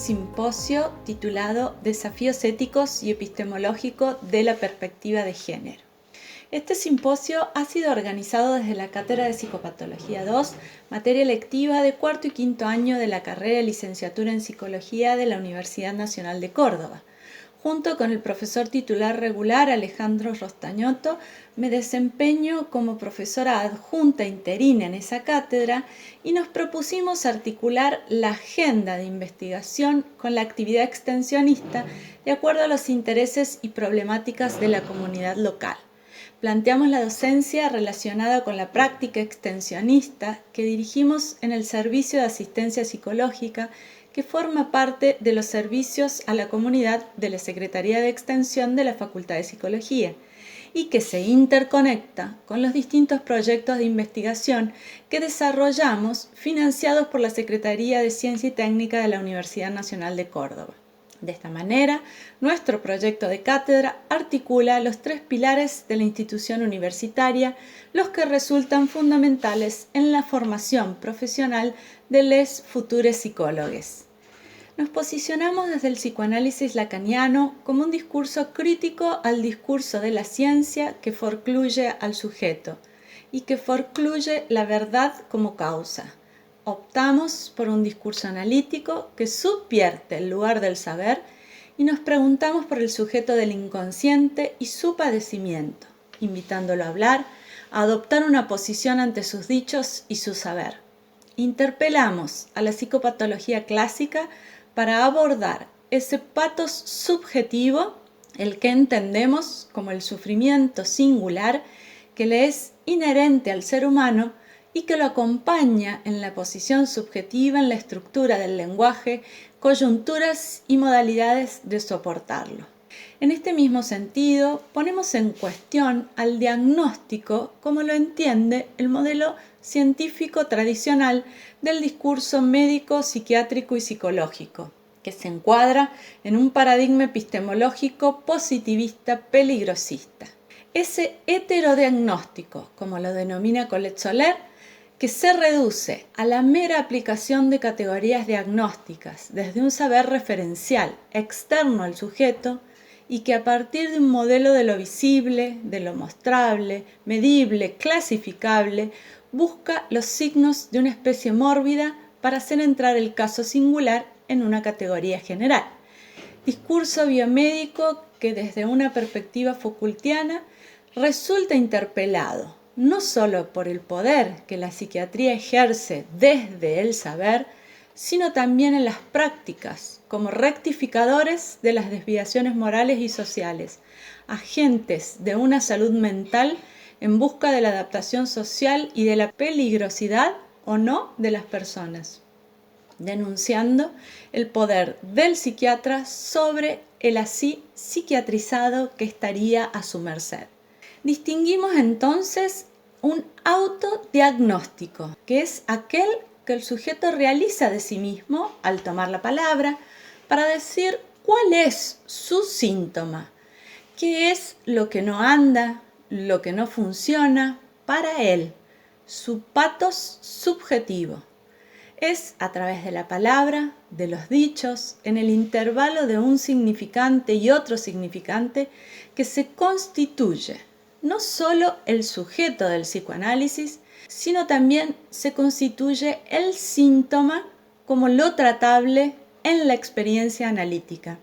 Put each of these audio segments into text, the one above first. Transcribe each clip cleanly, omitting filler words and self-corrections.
simposio titulado Desafíos éticos y epistemológicos de la perspectiva de género. Este simposio ha sido organizado desde la Cátedra de Psicopatología 2, materia electiva de cuarto y quinto año de la carrera de licenciatura en Psicología de la Universidad Nacional de Córdoba. Junto con el profesor titular regular Alejandro Rostañotto, me desempeño como profesora adjunta interina en esa cátedra y nos propusimos articular la agenda de investigación con la actividad extensionista de acuerdo a los intereses y problemáticas de la comunidad local. Planteamos la docencia relacionada con la práctica extensionista que dirigimos en el Servicio de Asistencia Psicológica, que forma parte de los servicios a la comunidad de la Secretaría de Extensión de la Facultad de Psicología y que se interconecta con los distintos proyectos de investigación que desarrollamos financiados por la Secretaría de Ciencia y Técnica de la Universidad Nacional de Córdoba. De esta manera, nuestro proyecto de cátedra articula los tres pilares de la institución universitaria, los que resultan fundamentales en la formación profesional de les futures psicólogues. Nos posicionamos desde el psicoanálisis lacaniano como un discurso crítico al discurso de la ciencia que forcluye al sujeto y que forcluye la verdad como causa. Optamos por un discurso analítico que subvierte el lugar del saber y nos preguntamos por el sujeto del inconsciente y su padecimiento, invitándolo a hablar, a adoptar una posición ante sus dichos y su saber. Interpelamos a la psicopatología clásica para abordar ese patos subjetivo, el que entendemos como el sufrimiento singular que le es inherente al ser humano y que lo acompaña en la posición subjetiva en la estructura del lenguaje, coyunturas y modalidades de soportarlo. En este mismo sentido, ponemos en cuestión al diagnóstico como lo entiende el modelo científico tradicional del discurso médico, psiquiátrico y psicológico, que se encuadra en un paradigma epistemológico positivista peligrosista. Ese heterodiagnóstico, como lo denomina Colette Soler, que se reduce a la mera aplicación de categorías diagnósticas desde un saber referencial externo al sujeto y que a partir de un modelo de lo visible, de lo mostrable, medible, clasificable, busca los signos de una especie mórbida para hacer entrar el caso singular en una categoría general. Discurso biomédico que desde una perspectiva Foucaultiana resulta interpelado no solo por el poder que la psiquiatría ejerce desde el saber, sino también en las prácticas como rectificadores de las desviaciones morales y sociales, agentes de una salud mental en busca de la adaptación social y de la peligrosidad o no de las personas, denunciando el poder del psiquiatra sobre el así psiquiatrizado que estaría a su merced. Distinguimos entonces un autodiagnóstico, que es aquel que el sujeto realiza de sí mismo al tomar la palabra para decir cuál es su síntoma, qué es lo que no anda, lo que no funciona para él, su patos subjetivo. Es a través de la palabra, de los dichos, en el intervalo de un significante y otro significante, que se constituye no solo el sujeto del psicoanálisis, sino también se constituye el síntoma como lo tratable en la experiencia analítica.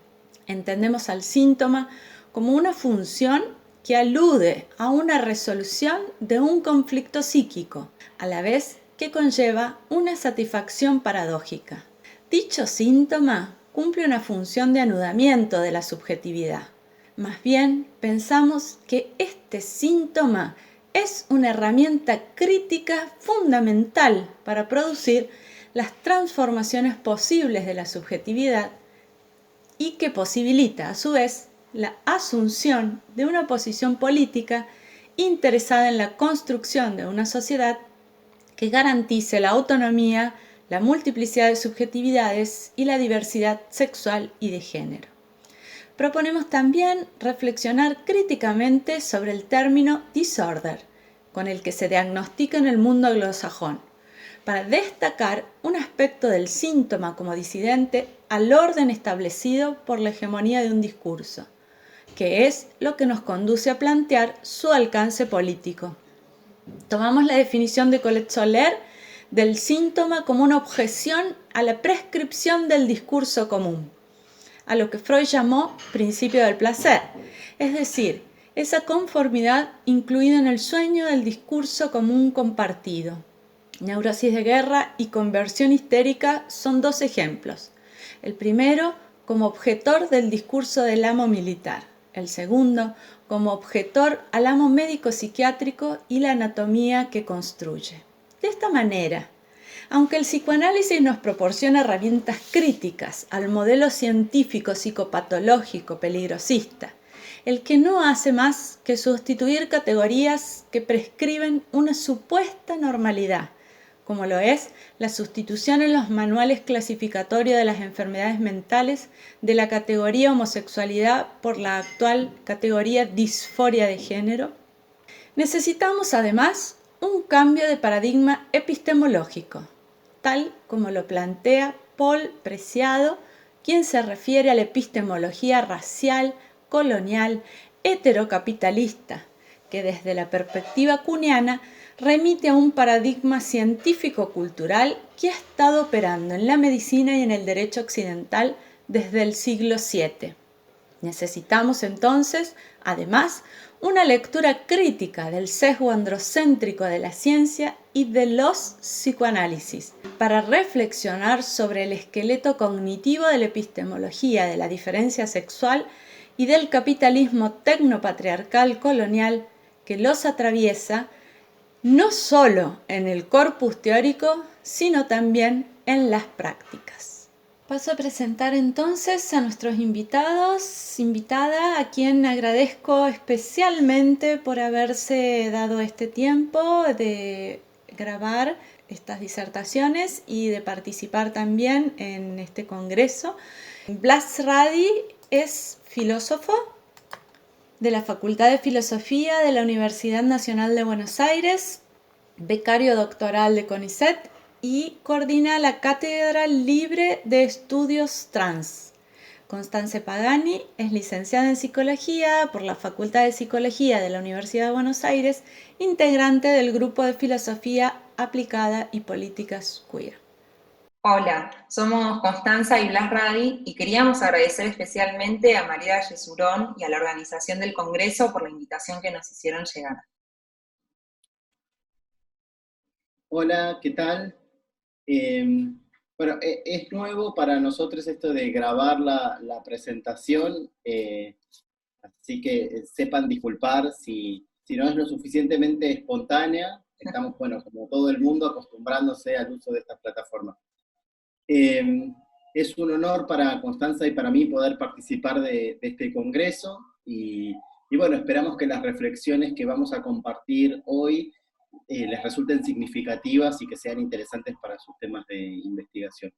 Entendemos al síntoma como una función que alude a una resolución de un conflicto psíquico, a la vez que conlleva una satisfacción paradójica. Dicho síntoma cumple una función de anudamiento de la subjetividad. Más bien, pensamos que este síntoma es una herramienta crítica fundamental para producir las transformaciones posibles de la subjetividad y que posibilita, a su vez, la asunción de una posición política interesada en la construcción de una sociedad que garantice la autonomía, la multiplicidad de subjetividades y la diversidad sexual y de género. Proponemos también reflexionar críticamente sobre el término disorder, con el que se diagnostica en el mundo anglosajón, para destacar un aspecto del síntoma como disidente al orden establecido por la hegemonía de un discurso, que es lo que nos conduce a plantear su alcance político. Tomamos la definición de Colette Soler del síntoma como una objeción a la prescripción del discurso común, a lo que Freud llamó principio del placer, es decir, esa conformidad incluida en el sueño del discurso común compartido. Neurosis de guerra y conversión histérica son dos ejemplos. El primero como objetor del discurso del amo militar, el segundo como objetor al amo médico psiquiátrico y la anatomía que construye. De esta manera, aunque el psicoanálisis nos proporciona herramientas críticas al modelo científico psicopatológico peligrosista, el que no hace más que sustituir categorías que prescriben una supuesta normalidad, como lo es la sustitución en los manuales clasificatorios de las enfermedades mentales de la categoría homosexualidad por la actual categoría disforia de género. Necesitamos además un cambio de paradigma epistemológico, tal como lo plantea Paul Preciado, quien se refiere a la epistemología racial, colonial, heterocapitalista, que desde la perspectiva kuhniana remite a un paradigma científico-cultural que ha estado operando en la medicina y en el derecho occidental desde el siglo VII. Necesitamos entonces, además, una lectura crítica del sesgo androcéntrico de la ciencia y de los psicoanálisis, para reflexionar sobre el esqueleto cognitivo de la epistemología de la diferencia sexual y del capitalismo tecnopatriarcal colonial que los atraviesa no solo en el corpus teórico, sino también en las prácticas. Paso a presentar entonces a nuestros invitada, a quien agradezco especialmente por haberse dado este tiempo de grabar estas disertaciones y de participar también en este congreso. Blas Rady es filósofo de la Facultad de Filosofía de la Universidad Nacional de Buenos Aires, becario doctoral de CONICET y coordina la Cátedra Libre de Estudios Trans. Constance Pagani es licenciada en Psicología por la Facultad de Psicología de la Universidad de Buenos Aires, integrante del Grupo de Filosofía Aplicada y Políticas Queer. Hola, somos Constanza y Blas Rady y queríamos agradecer especialmente a María Yesurón y a la organización del Congreso por la invitación que nos hicieron llegar. Hola, ¿qué tal? Bueno, es nuevo para nosotros esto de grabar la presentación, así que sepan disculpar si no es lo suficientemente espontánea. Estamos, bueno, como todo el mundo, acostumbrándose al uso de estas plataformas. Es un honor para Constanza y para mí poder participar de este congreso y bueno, esperamos que las reflexiones que vamos a compartir hoy les resulten significativas y que sean interesantes para sus temas de investigación.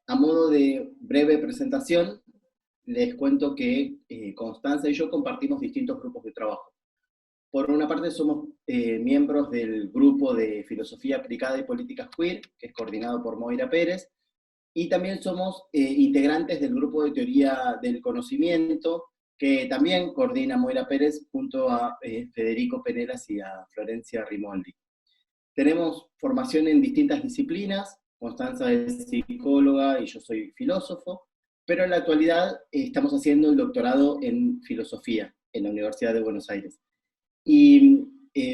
A modo de breve presentación, les cuento que Constanza y yo compartimos distintos grupos de trabajo. Por una parte somos miembros del grupo de Filosofía Aplicada y Políticas Queer, que es coordinado por Moira Pérez, y también somos integrantes del grupo de Teoría del Conocimiento, que también coordina Moira Pérez junto a Federico Penelas y a Florencia Rimoldi. Tenemos formación en distintas disciplinas, Constanza es psicóloga y yo soy filósofo, pero en la actualidad estamos haciendo el doctorado en filosofía en la Universidad de Buenos Aires. Y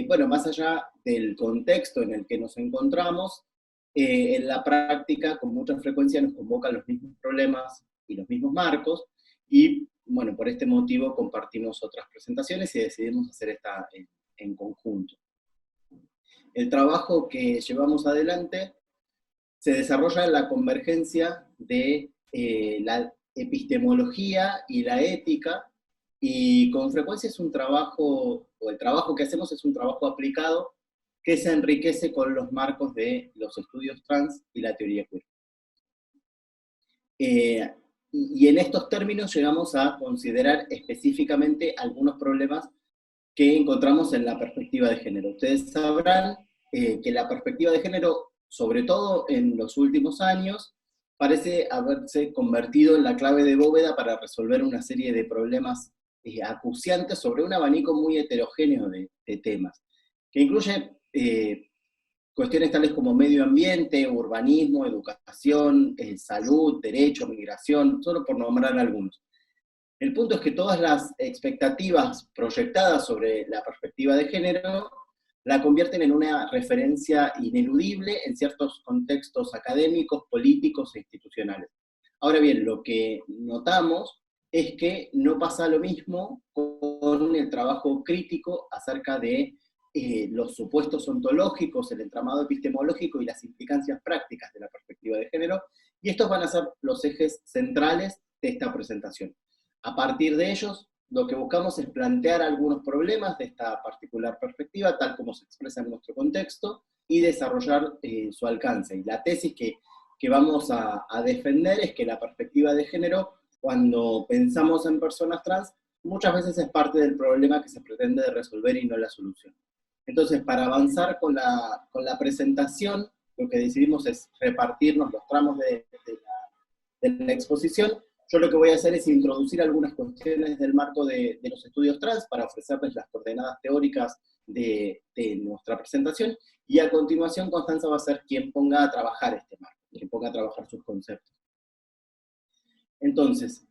bueno, más allá del contexto en el que nos encontramos, en la práctica con mucha frecuencia nos convocan los mismos problemas y los mismos marcos, y bueno, por este motivo compartimos otras presentaciones y decidimos hacer esta en conjunto. El trabajo que llevamos adelante se desarrolla en la convergencia de la epistemología y la ética, y con frecuencia es un trabajo, o el trabajo que hacemos es un trabajo aplicado que se enriquece con los marcos de los estudios trans y la teoría queer. Y en estos términos llegamos a considerar específicamente algunos problemas que encontramos en la perspectiva de género. Ustedes sabrán que la perspectiva de género, sobre todo en los últimos años, parece haberse convertido en la clave de bóveda para resolver una serie de problemas acuciantes sobre un abanico muy heterogéneo de temas, que incluye cuestiones tales como medio ambiente, urbanismo, educación, salud, derecho, migración, solo por nombrar algunos. El punto es que todas las expectativas proyectadas sobre la perspectiva de género la convierten en una referencia ineludible en ciertos contextos académicos, políticos e institucionales. Ahora bien, lo que notamos es que no pasa lo mismo con el trabajo crítico acerca de los supuestos ontológicos, el entramado epistemológico y las implicancias prácticas de la perspectiva de género, y estos van a ser los ejes centrales de esta presentación. A partir de ellos, lo que buscamos es plantear algunos problemas de esta particular perspectiva, tal como se expresa en nuestro contexto, y desarrollar su alcance. Y la tesis que vamos a defender es que la perspectiva de género, cuando pensamos en personas trans, muchas veces es parte del problema que se pretende resolver y no la solución. Entonces, para avanzar con la presentación, lo que decidimos es repartirnos los tramos de la exposición. Yo lo que voy a hacer es introducir algunas cuestiones del marco de los estudios trans para ofrecerles las coordenadas teóricas de nuestra presentación, y a continuación Constanza va a ser quien ponga a trabajar este marco, quien ponga a trabajar sus conceptos. Entonces,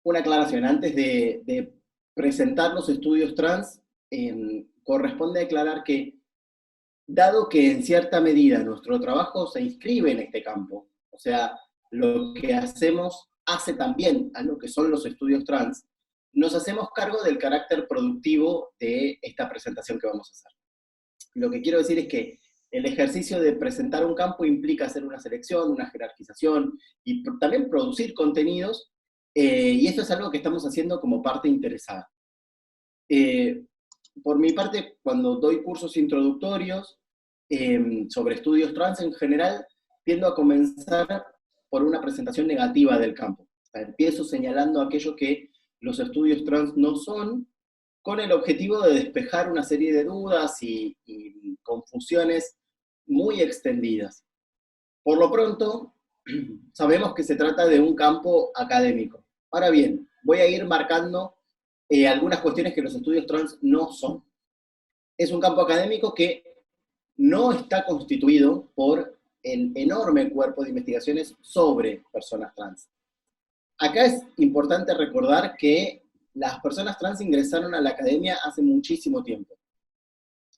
una aclaración, antes de presentar los estudios trans, corresponde aclarar que, dado que en cierta medida nuestro trabajo se inscribe en este campo, o sea, lo que hacemos hace también a lo que son los estudios trans, nos hacemos cargo del carácter productivo de esta presentación que vamos a hacer. Lo que quiero decir es que el ejercicio de presentar un campo implica hacer una selección, una jerarquización, y también producir contenidos, y esto es algo que estamos haciendo como parte interesada. Por mi parte, cuando doy cursos introductorios sobre estudios trans en general, tiendo a comenzar por una presentación negativa del campo. O sea, empiezo señalando aquello que los estudios trans no son, con el objetivo de despejar una serie de dudas y confusiones muy extendidas. Por lo pronto, sabemos que se trata de un campo académico. Ahora bien, voy a ir marcando algunas cuestiones que los estudios trans no son. Es un campo académico que no está constituido por el enorme cuerpo de investigaciones sobre personas trans. Acá es importante recordar que las personas trans ingresaron a la academia hace muchísimo tiempo,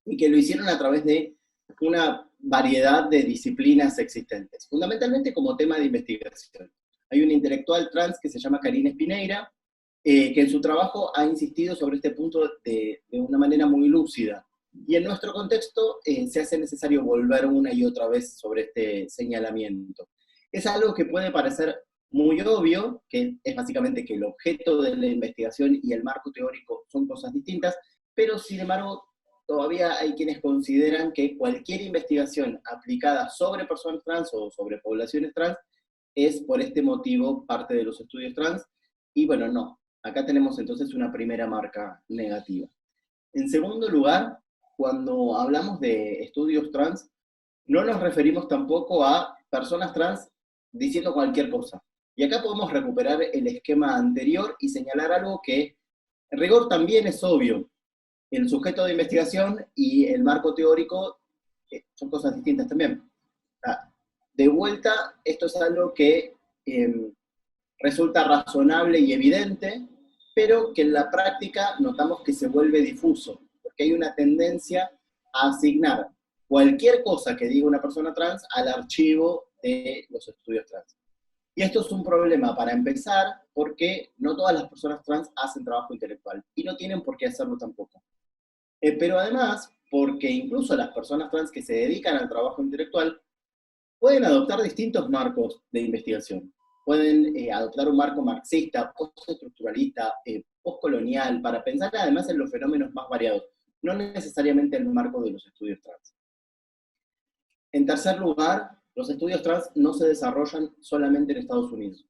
y que lo hicieron a través de una variedad de disciplinas existentes, fundamentalmente como tema de investigación. Hay una intelectual trans que se llama Karina Espineira, que en su trabajo ha insistido sobre este punto de una manera muy lúcida. Y en nuestro contexto se hace necesario volver una y otra vez sobre este señalamiento. Es algo que puede parecer muy obvio, que es básicamente que el objeto de la investigación y el marco teórico son cosas distintas, pero sin embargo todavía hay quienes consideran que cualquier investigación aplicada sobre personas trans o sobre poblaciones trans es por este motivo parte de los estudios trans, y bueno, no. Acá tenemos entonces una primera marca negativa. En segundo lugar, cuando hablamos de estudios trans, no nos referimos tampoco a personas trans diciendo cualquier cosa. Y acá podemos recuperar el esquema anterior y señalar algo que en rigor también es obvio. El sujeto de investigación y el marco teórico son cosas distintas también. De vuelta, esto es algo que resulta razonable y evidente, pero que en la práctica notamos que se vuelve difuso, porque hay una tendencia a asignar cualquier cosa que diga una persona trans al archivo de los estudios trans. Y esto es un problema, para empezar, porque no todas las personas trans hacen trabajo intelectual, y no tienen por qué hacerlo tampoco. Pero además, porque incluso las personas trans que se dedican al trabajo intelectual pueden adoptar distintos marcos de investigación. Pueden adoptar un marco marxista, postestructuralista, postcolonial, para pensar además en los fenómenos más variados, no necesariamente en el marco de los estudios trans. En tercer lugar, los estudios trans no se desarrollan solamente en Estados Unidos.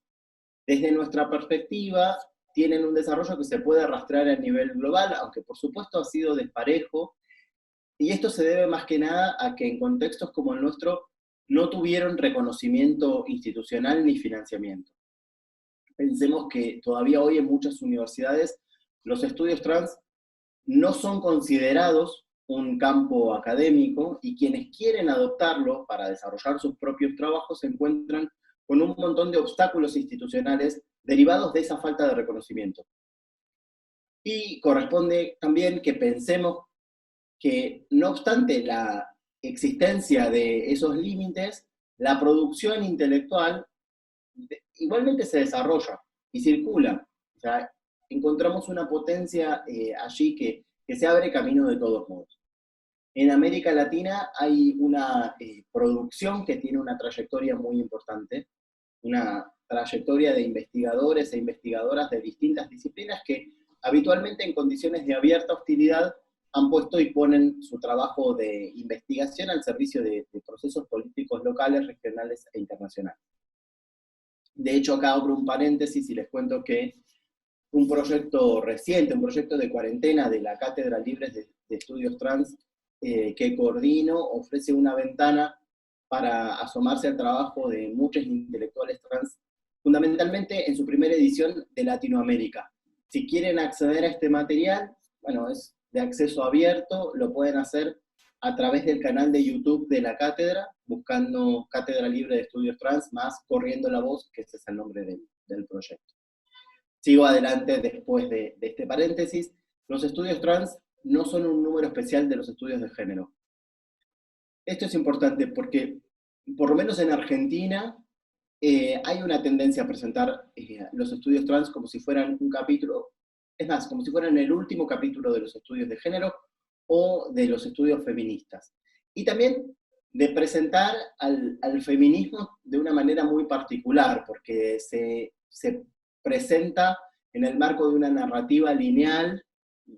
Desde nuestra perspectiva, tienen un desarrollo que se puede rastrear a nivel global, aunque por supuesto ha sido desparejo, y esto se debe más que nada a que en contextos como el nuestro no tuvieron reconocimiento institucional ni financiamiento. Pensemos que todavía hoy en muchas universidades los estudios trans no son considerados un campo académico y quienes quieren adoptarlo para desarrollar sus propios trabajos se encuentran con un montón de obstáculos institucionales derivados de esa falta de reconocimiento. Y corresponde también que pensemos que, no obstante la existencia de esos límites, la producción intelectual igualmente se desarrolla y circula. O sea, encontramos una potencia allí que se abre camino de todos modos. En América Latina hay una producción que tiene una trayectoria muy importante, una trayectoria de investigadores e investigadoras de distintas disciplinas que habitualmente en condiciones de abierta hostilidad han puesto y ponen su trabajo de investigación al servicio de procesos políticos locales, regionales e internacionales. De hecho, acá abro un paréntesis y les cuento que un proyecto reciente, un proyecto de cuarentena de la Cátedra Libre de Estudios Trans que coordino, ofrece una ventana para asomarse al trabajo de muchos intelectuales trans, fundamentalmente en su primera edición de Latinoamérica. Si quieren acceder a este material, bueno, es de acceso abierto, lo pueden hacer a través del canal de YouTube de la cátedra, buscando Cátedra Libre de Estudios Trans, más Corriendo la Voz, que ese es el nombre del proyecto. Sigo adelante después de este paréntesis. Los estudios trans no son un número especial de los estudios de género. Esto es importante porque, por lo menos en Argentina, hay una tendencia a presentar los estudios trans como si fueran un capítulo, es más, como si fueran el último capítulo de los estudios de género o de los estudios feministas. Y también de presentar al feminismo de una manera muy particular, porque se presenta en el marco de una narrativa lineal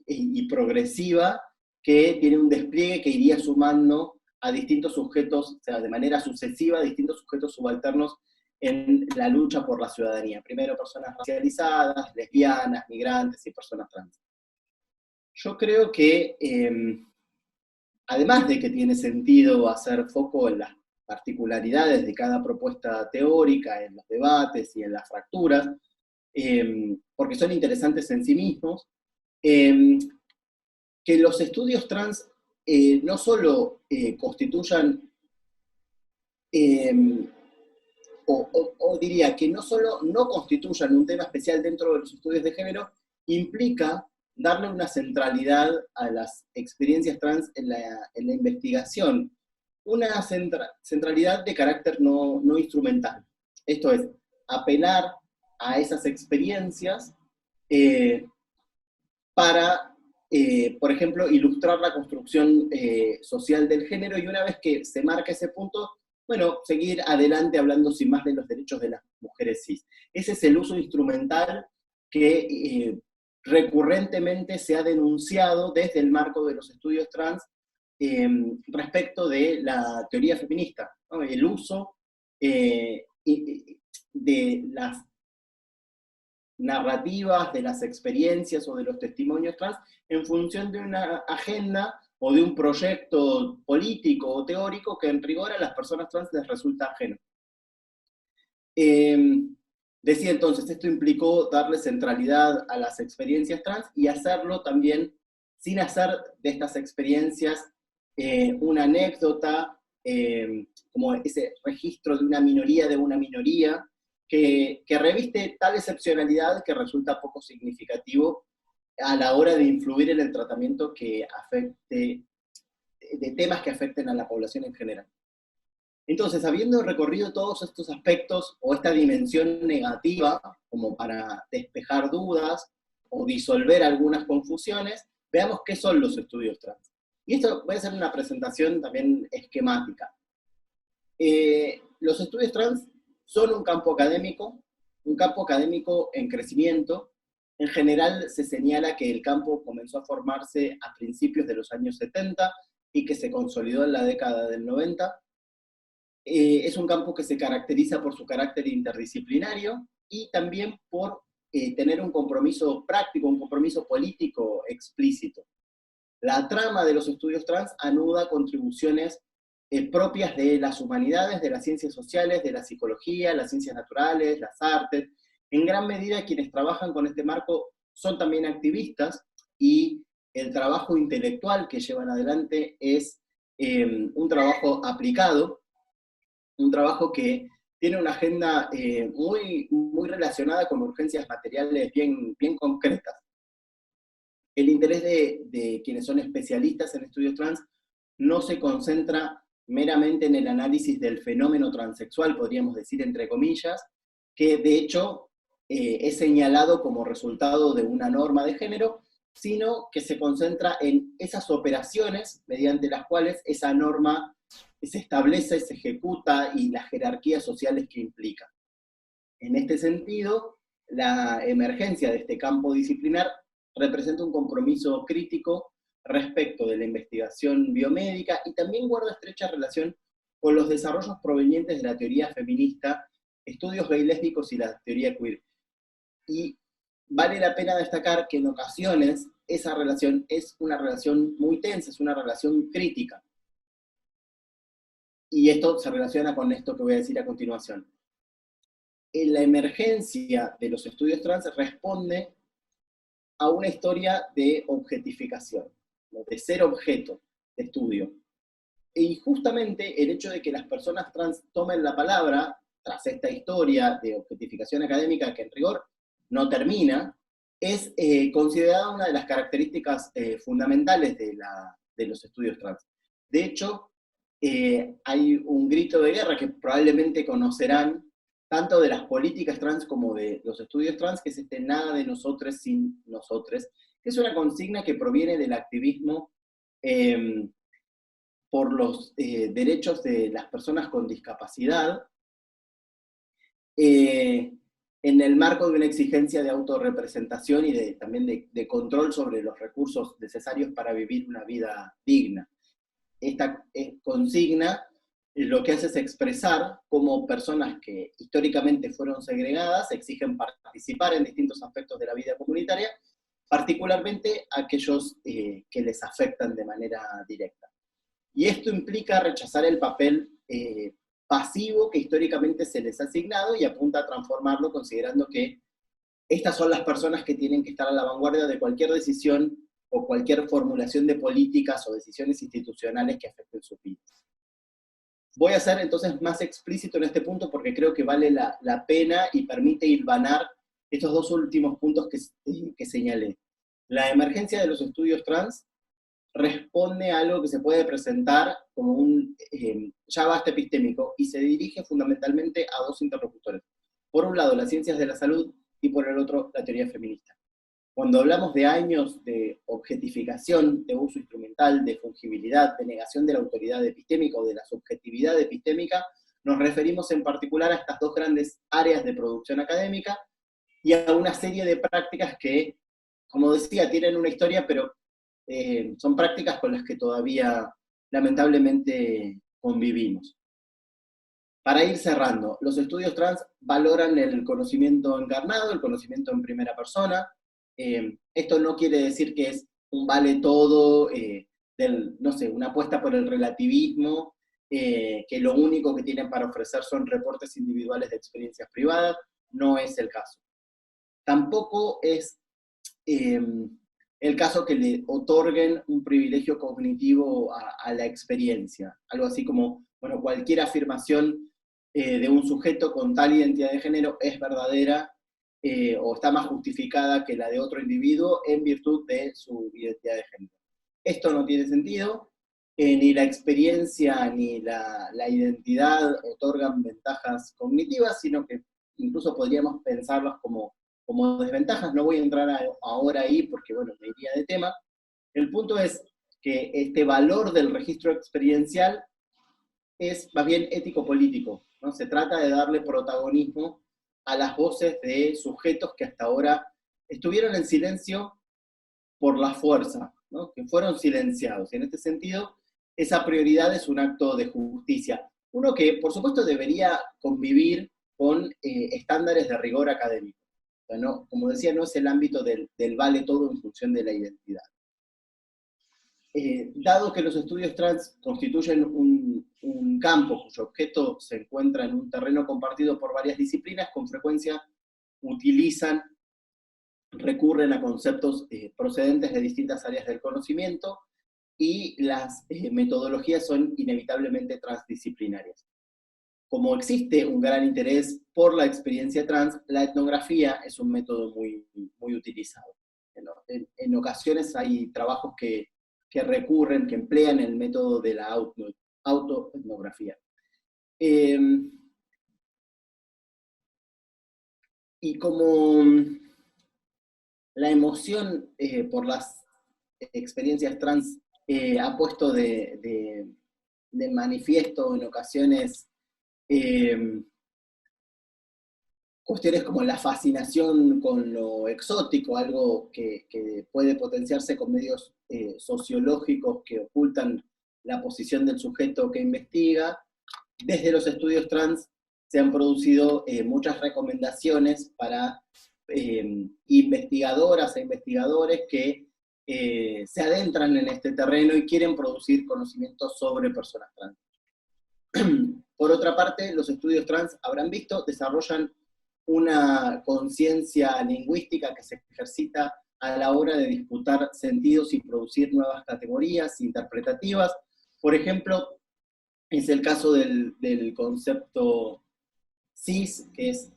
y progresiva que tiene un despliegue que iría sumando a distintos sujetos, o sea, de manera sucesiva, a distintos sujetos subalternos en la lucha por la ciudadanía. Primero personas racializadas, lesbianas, migrantes y personas trans. Yo creo que, además de que tiene sentido hacer foco en las particularidades de cada propuesta teórica, en los debates y en las fracturas, porque son interesantes en sí mismos, que los estudios trans no solo constituyan, o diría que no solo no constituyan un tema especial dentro de los estudios de género, implica darle una centralidad a las experiencias trans en la investigación, una centralidad de carácter no instrumental. Esto es, apelar a esas experiencias para, por ejemplo, ilustrar la construcción social del género, y una vez que se marca ese punto, bueno, seguir adelante hablando sin más de los derechos de las mujeres cis. Ese es el uso instrumental que recurrentemente se ha denunciado desde el marco de los estudios trans respecto de la teoría feminista, ¿no? El uso de las narrativas, de las experiencias o de los testimonios trans en función de una agenda o de un proyecto político o teórico que en rigor a las personas trans les resulta ajeno. Decía entonces, esto implicó darle centralidad a las experiencias trans y hacerlo también sin hacer de estas experiencias una anécdota, como ese registro de una minoría, que reviste tal excepcionalidad que resulta poco significativo a la hora de influir en el tratamiento que afecte, de temas que afecten a la población en general. Entonces, habiendo recorrido todos estos aspectos, o esta dimensión negativa, como para despejar dudas, o disolver algunas confusiones, veamos qué son los estudios trans. Y esto voy a hacer una presentación también esquemática. Los estudios trans son un campo académico en crecimiento. En general se señala que el campo comenzó a formarse a principios de los años 70 y que se consolidó en la década del 90. Es un campo que se caracteriza por su carácter interdisciplinario y también por tener un compromiso práctico, un compromiso político explícito. La trama de los estudios trans anuda contribuciones propias de las humanidades, de las ciencias sociales, de la psicología, las ciencias naturales, las artes. En gran medida quienes trabajan con este marco son también activistas, y el trabajo intelectual que llevan adelante es un trabajo aplicado, un trabajo que tiene una agenda muy relacionada con urgencias materiales bien concretas. El interés de quienes son especialistas en estudios trans no se concentra meramente en el análisis del fenómeno transexual, podríamos decir entre comillas, que de hecho es señalado como resultado de una norma de género, sino que se concentra en esas operaciones mediante las cuales esa norma se establece, se ejecuta, y las jerarquías sociales que implica. En este sentido, la emergencia de este campo disciplinar representa un compromiso crítico respecto de la investigación biomédica, y también guarda estrecha relación con los desarrollos provenientes de la teoría feminista, estudios gay lésbicos y la teoría queer. Y vale la pena destacar que en ocasiones esa relación es una relación muy tensa, es una relación crítica. Y esto se relaciona con esto que voy a decir a continuación. En la emergencia de los estudios trans responde a una historia de objetificación, ¿no?, de ser objeto de estudio. Y justamente el hecho de que las personas trans tomen la palabra, tras esta historia de objetificación académica que en rigor no termina, es considerada una de las características fundamentales de los estudios trans. De hecho, hay un grito de guerra que probablemente conocerán, tanto de las políticas trans como de los estudios trans, que es nada de nosotros sin nosotros, que es una consigna que proviene del activismo por los derechos de las personas con discapacidad, en el marco de una exigencia de autorrepresentación y también de control sobre los recursos necesarios para vivir una vida digna. Esta consigna lo que hace es expresar cómo personas que históricamente fueron segregadas exigen participar en distintos aspectos de la vida comunitaria, particularmente aquellos que les afectan de manera directa. Y esto implica rechazar el papel pasivo que históricamente se les ha asignado, y apunta a transformarlo, considerando que estas son las personas que tienen que estar a la vanguardia de cualquier decisión o cualquier formulación de políticas o decisiones institucionales que afecten sus vidas. Voy a ser entonces más explícito en este punto porque creo que vale la pena y permite hilvanar estos dos últimos puntos que señalé. La emergencia de los estudios trans responde a algo que se puede presentar como un ya basta epistémico, y se dirige fundamentalmente a dos interlocutores. Por un lado, las ciencias de la salud, y por el otro, la teoría feminista. Cuando hablamos de años de objetificación, de uso instrumental, de fungibilidad, de negación de la autoridad epistémica o de la subjetividad epistémica, nos referimos en particular a estas dos grandes áreas de producción académica y a una serie de prácticas que, como decía, tienen una historia, pero son prácticas con las que todavía lamentablemente convivimos. Para ir cerrando, los estudios trans valoran el conocimiento encarnado, el conocimiento en primera persona. Esto no quiere decir que es un vale todo, no sé, una apuesta por el relativismo, que lo único que tienen para ofrecer son reportes individuales de experiencias privadas. No es el caso. Tampoco es el caso que le otorguen un privilegio cognitivo a la experiencia. Algo así como, bueno, cualquier afirmación de un sujeto con tal identidad de género es verdadera o está más justificada que la de otro individuo en virtud de su identidad de género. Esto no tiene sentido, ni la experiencia ni la identidad otorgan ventajas cognitivas, sino que incluso podríamos pensarlas como desventajas. No voy a entrar ahora ahí porque, bueno, me iría de tema. El punto es que este valor del registro experiencial es más bien ético-político, ¿no? Se trata de darle protagonismo a las voces de sujetos que hasta ahora estuvieron en silencio por la fuerza, ¿no?, que fueron silenciados. Y en este sentido, esa prioridad es un acto de justicia. Uno que, por supuesto, debería convivir con estándares de rigor académico. O sea, no, como decía, no es el ámbito del vale todo en función de la identidad. dado que los estudios trans constituyen un campo cuyo objeto se encuentra en un terreno compartido por varias disciplinas, con frecuencia recurren a conceptos procedentes de distintas áreas del conocimiento, y las metodologías son inevitablemente transdisciplinarias. Como existe un gran interés por la experiencia trans, la etnografía es un método muy, muy utilizado. En ocasiones hay trabajos que recurren, que emplean el método de la autoetnografía. Y como la emoción por las experiencias trans ha puesto de manifiesto en ocasiones cuestiones como la fascinación con lo exótico, algo que puede potenciarse con medios sociológicos que ocultan la posición del sujeto que investiga. Desde los estudios trans se han producido muchas recomendaciones para investigadoras e investigadores que se adentran en este terreno y quieren producir conocimientos sobre personas trans. Por otra parte, los estudios trans, habrán visto, desarrollan una conciencia lingüística que se ejercita a la hora de disputar sentidos y producir nuevas categorías interpretativas. Por ejemplo, es el caso del concepto cis, que es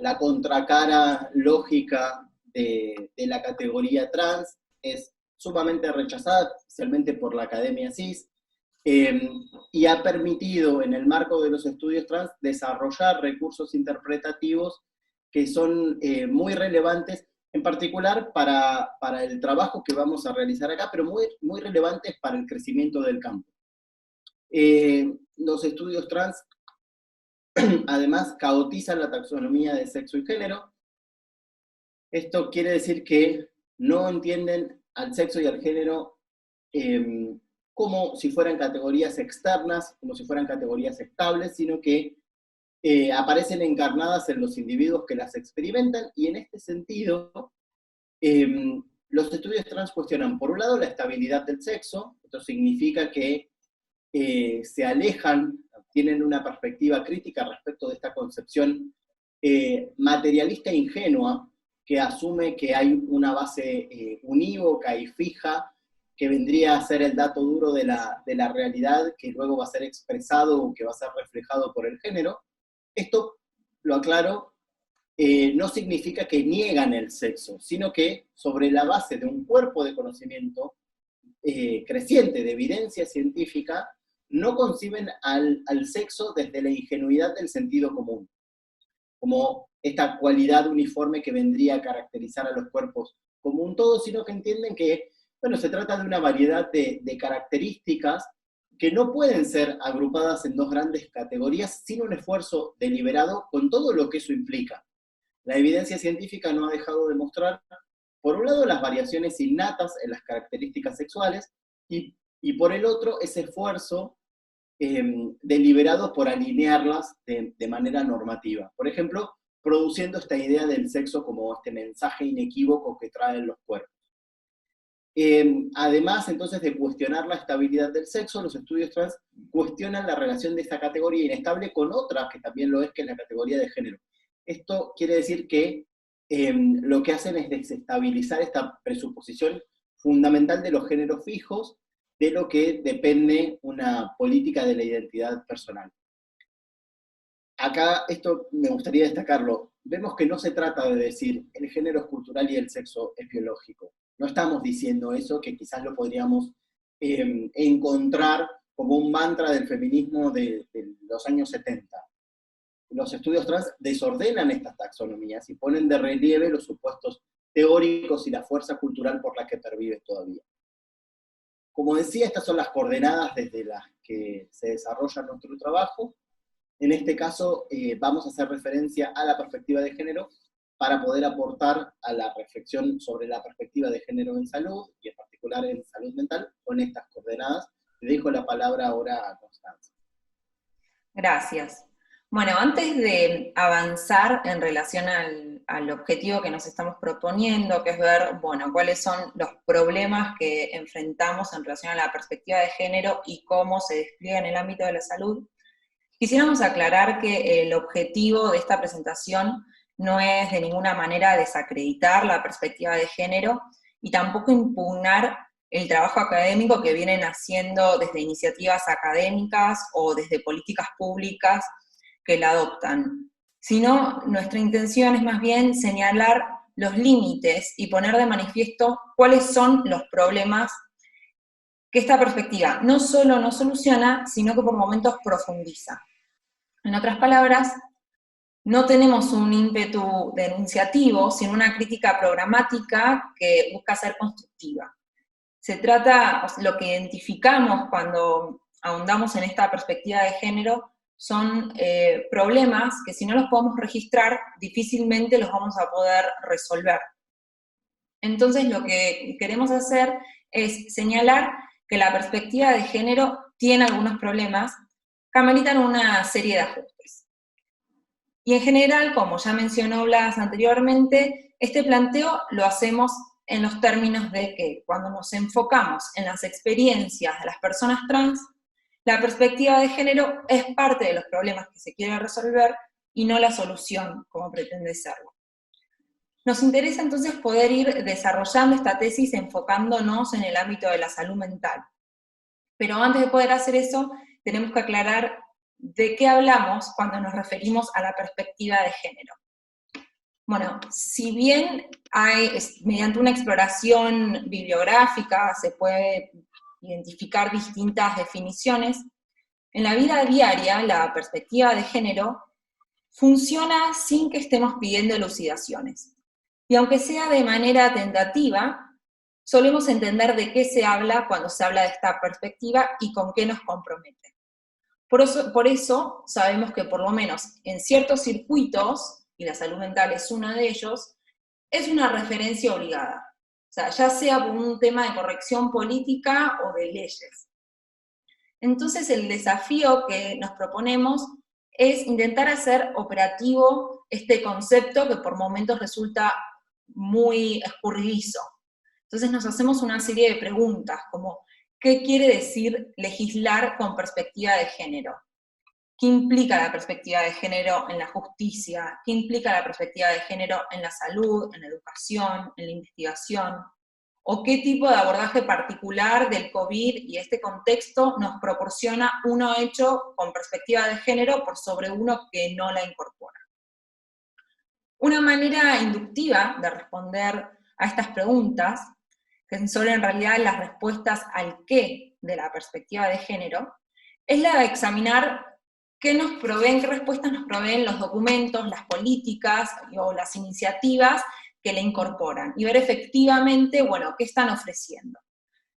la contracara lógica de la categoría trans, es sumamente rechazada, especialmente por la academia cis, y ha permitido en el marco de los estudios trans desarrollar recursos interpretativos que son muy relevantes, en particular para el trabajo que vamos a realizar acá, pero muy, muy relevantes para el crecimiento del campo. Los estudios trans además caotizan la taxonomía de sexo y género. Esto quiere decir que no entienden al sexo y al género como si fueran categorías externas, como si fueran categorías estables, sino que aparecen encarnadas en los individuos que las experimentan, y en este sentido, los estudios trans cuestionan, por un lado, la estabilidad del sexo. Esto significa que se alejan, tienen una perspectiva crítica respecto de esta concepción materialista e ingenua, que asume que hay una base unívoca y fija, que vendría a ser el dato duro de la realidad, que luego va a ser expresado o que va a ser reflejado por el género. Esto, lo aclaro, no significa que niegan el sexo, sino que sobre la base de un cuerpo de conocimiento creciente, de evidencia científica, no conciben al sexo desde la ingenuidad del sentido común, como esta cualidad uniforme que vendría a caracterizar a los cuerpos como un todo, sino que entienden que, bueno, se trata de una variedad de características que no pueden ser agrupadas en dos grandes categorías sin un esfuerzo deliberado, con todo lo que eso implica. La evidencia científica no ha dejado de mostrar, por un lado, las variaciones innatas en las características sexuales, y por el otro, ese esfuerzo deliberado por alinearlas de manera normativa. Por ejemplo, produciendo esta idea del sexo como este mensaje inequívoco que traen los cuerpos. Además, entonces, de cuestionar la estabilidad del sexo, los estudios trans cuestionan la relación de esta categoría inestable con otra, que también lo es, que es la categoría de género. Esto quiere decir que lo que hacen es desestabilizar esta presuposición fundamental de los géneros fijos, de lo que depende una política de la identidad personal. Acá, esto me gustaría destacarlo, vemos que no se trata de decir el género es cultural y el sexo es biológico. No estamos diciendo eso, que quizás lo podríamos encontrar como un mantra del feminismo de los años 70. Los estudios trans desordenan estas taxonomías y ponen de relieve los supuestos teóricos y la fuerza cultural por la que pervive todavía. Como decía, estas son las coordenadas desde las que se desarrolla nuestro trabajo. En este caso, vamos a hacer referencia a la perspectiva de género para poder aportar a la reflexión sobre la perspectiva de género en salud, y en particular en salud mental, con estas coordenadas. Le dejo la palabra ahora a Constanza. Gracias. Bueno, antes de avanzar en relación al objetivo que nos estamos proponiendo, que es ver, bueno, cuáles son los problemas que enfrentamos en relación a la perspectiva de género y cómo se despliega en el ámbito de la salud, quisiéramos aclarar que el objetivo de esta presentación no es de ninguna manera desacreditar la perspectiva de género y tampoco impugnar el trabajo académico que vienen haciendo desde iniciativas académicas o desde políticas públicas que la adoptan, sino nuestra intención es más bien señalar los límites y poner de manifiesto cuáles son los problemas que esta perspectiva no solo no soluciona, sino que por momentos profundiza. En otras palabras, no tenemos un ímpetu denunciativo, sino una crítica programática que busca ser constructiva. Se trata, lo que identificamos cuando ahondamos en esta perspectiva de género, son problemas que si no los podemos registrar, difícilmente los vamos a poder resolver. Entonces lo que queremos hacer es señalar que la perspectiva de género tiene algunos problemas que ameritan una serie de ajustes. Y en general, como ya mencionó Blas anteriormente, este planteo lo hacemos en los términos de que cuando nos enfocamos en las experiencias de las personas trans, la perspectiva de género es parte de los problemas que se quiere resolver y no la solución, como pretende serlo. Nos interesa entonces poder ir desarrollando esta tesis enfocándonos en el ámbito de la salud mental. Pero antes de poder hacer eso, tenemos que aclarar de qué hablamos cuando nos referimos a la perspectiva de género. Bueno, si bien mediante una exploración bibliográfica se puede identificar distintas definiciones, en la vida diaria la perspectiva de género funciona sin que estemos pidiendo elucidaciones. Y aunque sea de manera tentativa, solemos entender de qué se habla cuando se habla de esta perspectiva y con qué nos compromete. Por eso sabemos que por lo menos en ciertos circuitos, y la salud mental es uno de ellos, es una referencia obligada. O sea, ya sea por un tema de corrección política o de leyes. Entonces el desafío que nos proponemos es intentar hacer operativo este concepto que por momentos resulta muy escurridizo. Entonces nos hacemos una serie de preguntas, como ¿qué quiere decir legislar con perspectiva de género? ¿Qué implica la perspectiva de género en la justicia? ¿Qué implica la perspectiva de género en la salud, en la educación, en la investigación? ¿O qué tipo de abordaje particular del COVID y este contexto nos proporciona uno hecho con perspectiva de género por sobre uno que no la incorpora? Una manera inductiva de responder a estas preguntas, que son en realidad las respuestas al qué de la perspectiva de género, es la de examinar qué respuestas nos proveen los documentos, las políticas o las iniciativas que le incorporan, y ver efectivamente, bueno, qué están ofreciendo.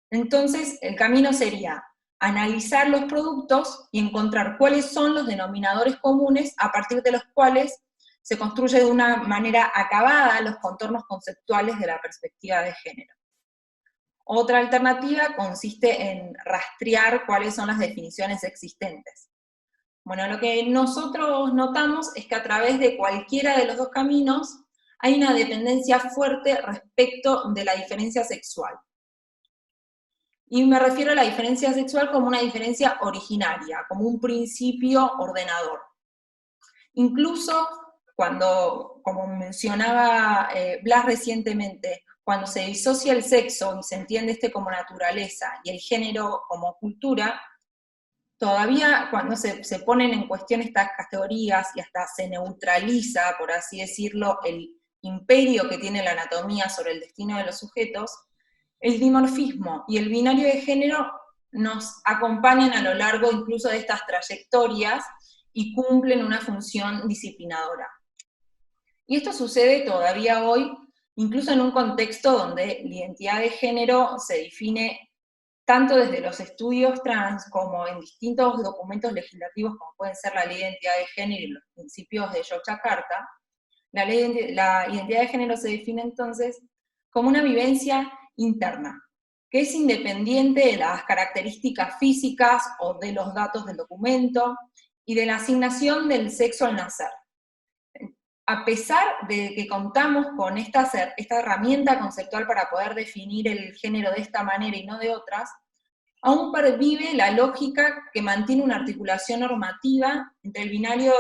Entonces, el camino sería analizar los productos y encontrar cuáles son los denominadores comunes a partir de los cuales se construye de una manera acabada los contornos conceptuales de la perspectiva de género. Otra alternativa consiste en rastrear cuáles son las definiciones existentes. Bueno, lo que nosotros notamos es que a través de cualquiera de los dos caminos hay una dependencia fuerte respecto de la diferencia sexual. Y me refiero a la diferencia sexual como una diferencia originaria, como un principio ordenador. Incluso cuando, como mencionaba Blas recientemente, cuando se disocia el sexo y se entiende como naturaleza y el género como cultura, todavía cuando se ponen en cuestión estas categorías y hasta se neutraliza, por así decirlo, el imperio que tiene la anatomía sobre el destino de los sujetos, el dimorfismo y el binario de género nos acompañan a lo largo incluso de estas trayectorias y cumplen una función disciplinadora. Y esto sucede todavía hoy, incluso en un contexto donde la identidad de género se define tanto desde los estudios trans como en distintos documentos legislativos, como pueden ser la Ley de Identidad de Género y los principios de Yogyakarta. La identidad de género se define entonces como una vivencia interna, que es independiente de las características físicas o de los datos del documento y de la asignación del sexo al nacer. a pesar de que contamos con esta herramienta conceptual para poder definir el género de esta manera y no de otras, aún pervive la lógica que mantiene una articulación normativa entre el binario,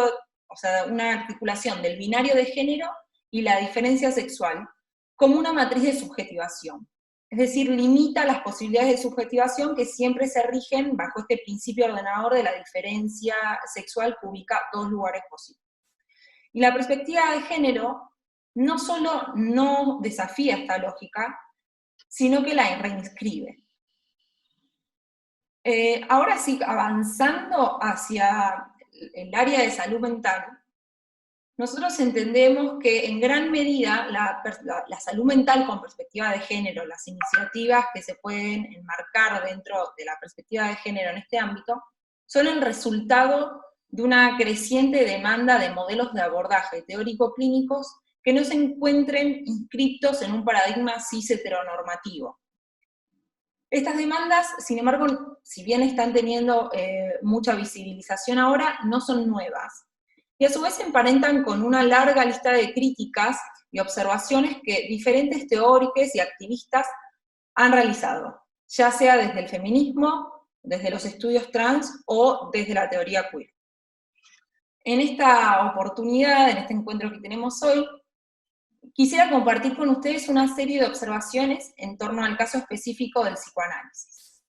o sea, una articulación del binario de género y la diferencia sexual, como una matriz de subjetivación. Es decir, limita las posibilidades de subjetivación que siempre se rigen bajo este principio ordenador de la diferencia sexual que ubica dos lugares posibles. Y la perspectiva de género no solo no desafía esta lógica, sino que la reinscribe. Ahora sí, avanzando hacia el área de salud mental, nosotros entendemos que en gran medida la salud mental con perspectiva de género, las iniciativas que se pueden enmarcar dentro de la perspectiva de género en este ámbito, son el resultado de una creciente demanda de modelos de abordaje teórico-clínicos que no se encuentren inscriptos en un paradigma cis-heteronormativo. Estas demandas, sin embargo, si bien están teniendo mucha visibilización ahora, no son nuevas. Y a su vez se emparentan con una larga lista de críticas y observaciones que diferentes teóricos y activistas han realizado, ya sea desde el feminismo, desde los estudios trans o desde la teoría queer. En esta oportunidad, en este encuentro que tenemos hoy, quisiera compartir con ustedes una serie de observaciones en torno al caso específico del psicoanálisis.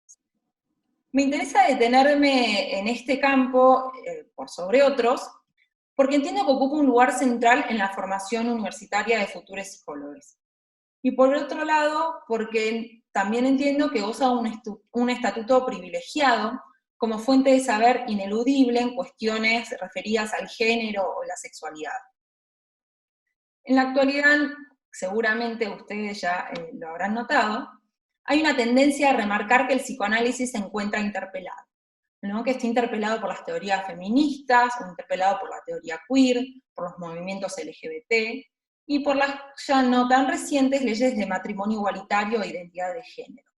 Me interesa detenerme en este campo, por sobre otros, porque entiendo que ocupa un lugar central en la formación universitaria de futuros psicólogos. Y por otro lado, porque también entiendo que goza un estatuto privilegiado como fuente de saber ineludible en cuestiones referidas al género o la sexualidad. En la actualidad, seguramente ustedes ya lo habrán notado, hay una tendencia a remarcar que el psicoanálisis se encuentra interpelado, ¿no? Que está interpelado por las teorías feministas, o interpelado por la teoría queer, por los movimientos LGBT, y por las ya no tan recientes leyes de matrimonio igualitario e identidad de género.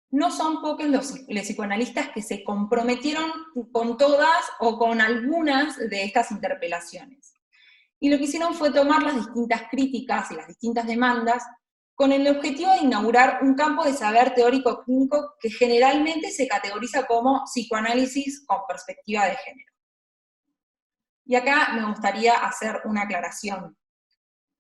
No son pocos los psicoanalistas que se comprometieron con todas o con algunas de estas interpelaciones. Y lo que hicieron fue tomar las distintas críticas y las distintas demandas con el objetivo de inaugurar un campo de saber teórico clínico que generalmente se categoriza como psicoanálisis con perspectiva de género. Y acá me gustaría hacer una aclaración.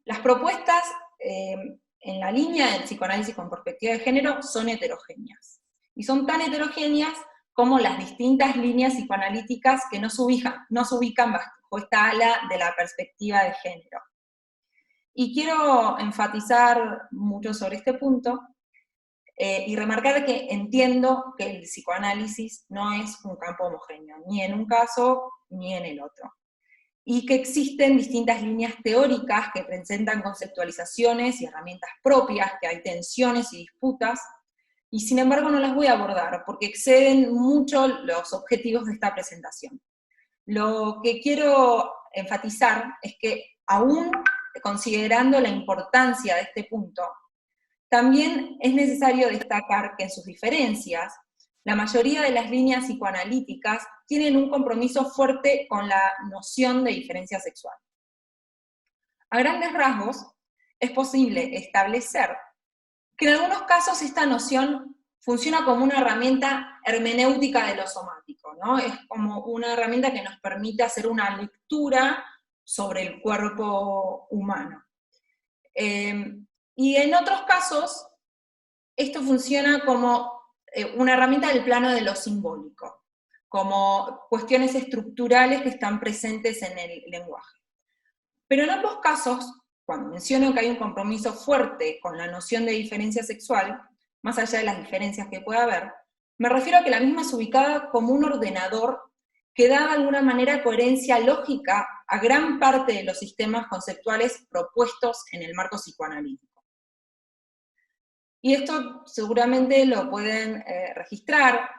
Las propuestas en la línea del psicoanálisis con perspectiva de género son heterogéneas. Y son tan heterogéneas como las distintas líneas psicoanalíticas que no se ubican bajo esta ala de la perspectiva de género. Y quiero enfatizar mucho sobre este punto y remarcar que entiendo que el psicoanálisis no es un campo homogéneo, ni en un caso ni en el otro. Y que existen distintas líneas teóricas que presentan conceptualizaciones y herramientas propias, que hay tensiones y disputas, y sin embargo no las voy a abordar porque exceden mucho los objetivos de esta presentación. Lo que quiero enfatizar es que aún considerando la importancia de este punto, también es necesario destacar que en sus diferencias, la mayoría de las líneas psicoanalíticas tienen un compromiso fuerte con la noción de diferencia sexual. A grandes rasgos, es posible establecer que en algunos casos esta noción funciona como una herramienta hermenéutica de lo somático, ¿no? Es como una herramienta que nos permite hacer una lectura sobre el cuerpo humano. Y en otros casos, esto funciona como una herramienta del plano de lo simbólico, como cuestiones estructurales que están presentes en el lenguaje. Pero en ambos casos, cuando menciono que hay un compromiso fuerte con la noción de diferencia sexual, más allá de las diferencias que pueda haber, me refiero a que la misma es ubicada como un ordenador que da de alguna manera coherencia lógica a gran parte de los sistemas conceptuales propuestos en el marco psicoanalítico. Y esto seguramente lo pueden registrar,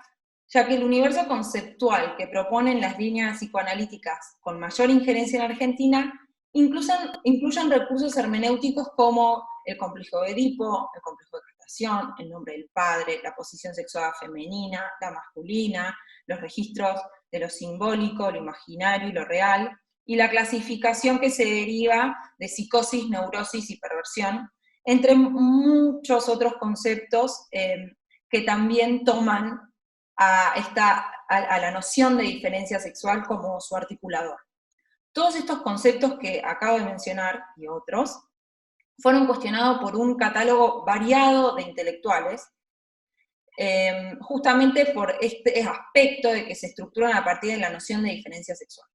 ya que el universo conceptual que proponen las líneas psicoanalíticas con mayor injerencia en Argentina incluyen recursos hermenéuticos como el complejo de Edipo, el complejo de castración, el nombre del padre, la posición sexual femenina, la masculina, los registros de lo simbólico, lo imaginario y lo real, y la clasificación que se deriva de psicosis, neurosis y perversión, entre muchos otros conceptos que también toman a la noción de diferencia sexual como su articulador. Todos estos conceptos que acabo de mencionar, y otros, fueron cuestionados por un catálogo variado de intelectuales, justamente por este aspecto de que se estructuran a partir de la noción de diferencia sexual.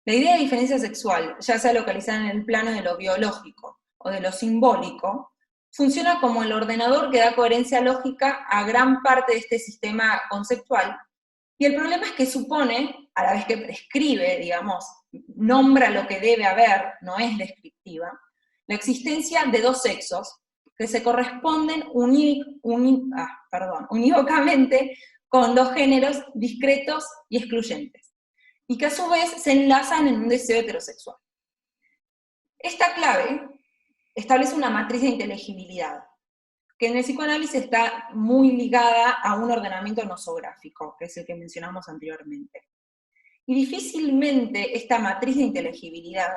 La idea de diferencia sexual, ya sea localizada en el plano de lo biológico o de lo simbólico, funciona como el ordenador que da coherencia lógica a gran parte de este sistema conceptual, y el problema es que supone, a la vez que prescribe, digamos, nombra lo que debe haber, no es descriptiva, la existencia de dos sexos que se corresponden unívocamente con dos géneros discretos y excluyentes, y que a su vez se enlazan en un deseo heterosexual. Esta clave establece una matriz de inteligibilidad, que en el psicoanálisis está muy ligada a un ordenamiento nosográfico, que es el que mencionamos anteriormente. Y difícilmente esta matriz de inteligibilidad